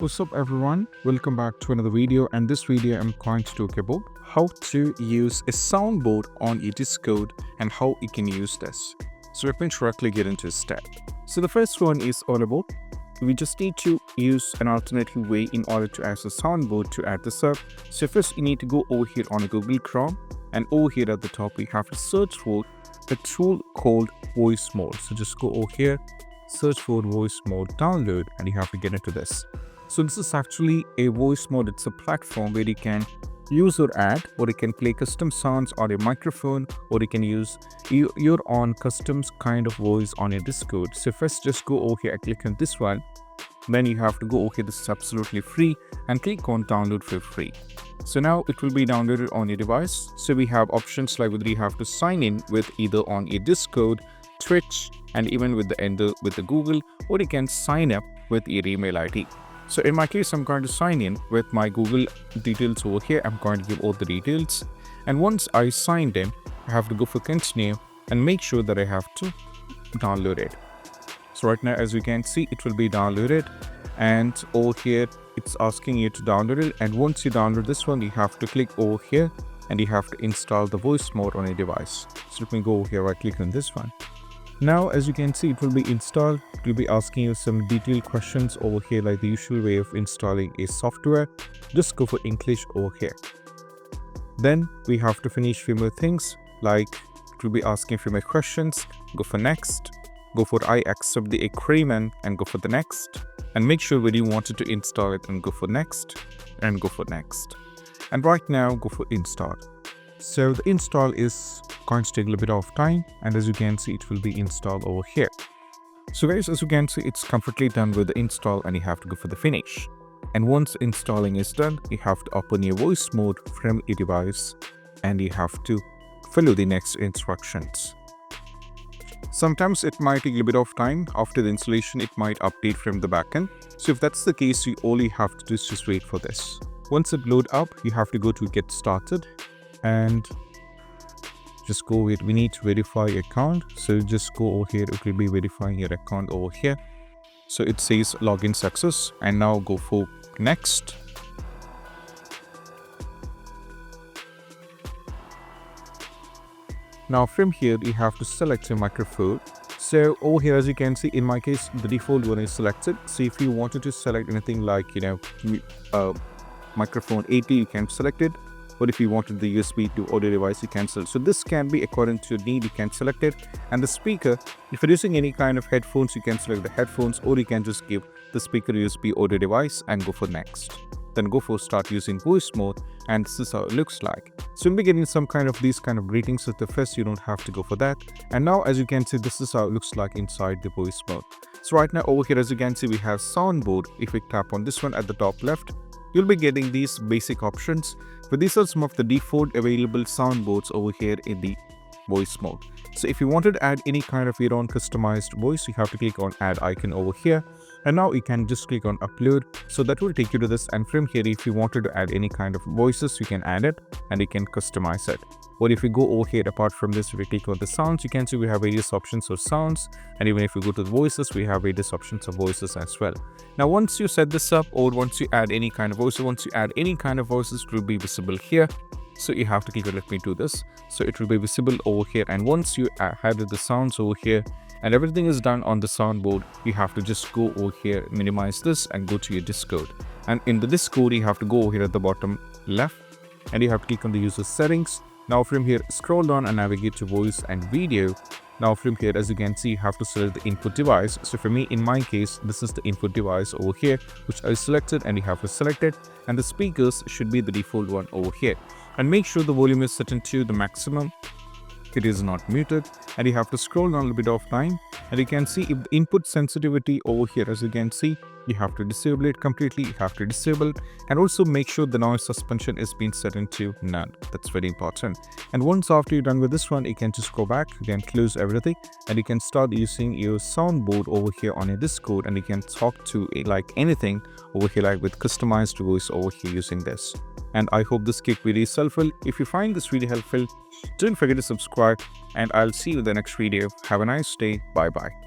What's up everyone, welcome back to another video, and this video I'm going to talk about how to use a soundboard on your Discord and how you can use this. So let me directly get into this step. So the first one is all about, we just need to use an alternative way in order to access soundboard to add this up. So first you need to go over here on Google Chrome, and over here at the top we have to search for a tool called voice mode. So just go over here, search for voice mode download, and you have to get into this. So this is actually a voice mode. It's a platform where you can use or add, or you can play custom sounds on your microphone, or you can use your own custom kind of voice on your Discord. So first just go over here and click on this one. Then you have to go over here, this is absolutely free, and click on download for free. So now it will be downloaded on your device. So we have options like whether you have to sign in with either on your Discord, Twitch, and even with the Google, or you can sign up with your email ID. So in my case, I'm going to sign in with my Google details over here. I'm going to give all the details. And once I signed in, I have to go for continue and make sure that I have to download it. So right now, as you can see, it will be downloaded. And over here, it's asking you to download it. And once you download this one, you have to click over here and you have to install the voice mode on your device. So let me go over here, right click on this one. Now, as you can see, it will be installed. It will be asking you some detailed questions over here, like the usual way of installing a software. Just go for English over here. Then we have to finish few more things, like it will be asking few more questions. Go for next. Go for I accept the agreement and go for the next. And make sure when you wanted to install it and go for next and go for next. And right now, go for install. So the install is going to take a little bit of time, and as you can see, it will be installed over here. So guys, as you can see, it's completely done with the install, and you have to go for the finish. And once installing is done, you have to open your voice mode from your device, and you have to follow the next instructions. Sometimes it might take a little bit of time. After the installation, it might update from the backend. So if that's the case, all you have to do is just wait for this. Once it load up, you have to go to get started and just go with, we need to verify account. So just go over here, it will be verifying your account over here. So it says login success, and now go for next. Now from here, you have to select your microphone. So over here, as you can see, in my case, the default one is selected. So if you wanted to select anything like, microphone 80, you can select it. But if you wanted the USB to audio device, you can select. So this can be according to your need, you can select it. And the speaker, if you're using any kind of headphones, you can select the headphones, or you can just give the speaker USB audio device and go for next. Then go for start using voice mode, and this is how it looks like. So you'll be getting some kind of these kind of greetings at the first, you don't have to go for that. And now as you can see, this is how it looks like inside the voice mode. So right now over here, as you can see, we have soundboard. If we tap on this one at the top left, you'll be getting these basic options. But these are some of the default available soundboards over here in the voice mode. So if you wanted to add any kind of your own customized voice, you have to click on add icon over here. And now you can just click on upload. So that will take you to this. And from here, if you wanted to add any kind of voices, you can add it and you can customize it. Or if you go over here, apart from this, if we click on the sounds, you can see we have various options for sounds. And even if you go to the voices, we have various options of voices as well. Now, once you set this up, or once you add any kind of voice, it will be visible here. So you have to click on let me do this. So it will be visible over here. And once you have the sounds over here and everything is done on the soundboard, you have to just go over here, minimize this and go to your Discord. And in the Discord, you have to go over here at the bottom left and you have to click on the user settings. Now from here, scroll down and navigate to voice and video. Now from here, as you can see, you have to select the input device. So for me, in my case, this is the input device over here, which I selected, and you have to select it. And the speakers should be the default one over here. And make sure the volume is set into the maximum. It is not muted, and you have to scroll down a little bit of time, and you can see if the input sensitivity over here, as you can see, you have to disable it completely. You have to disable, and also make sure the noise suspension is being set into none. That's very important. And once after you're done with this one, you can just go back, you can close everything, and you can start using your soundboard over here on your Discord, and you can talk to like anything over here, like with customized voice over here using this. And I hope this quick video is helpful. If you find this video helpful, don't forget to subscribe, and I'll see you in the next video. Have a nice day. Bye bye.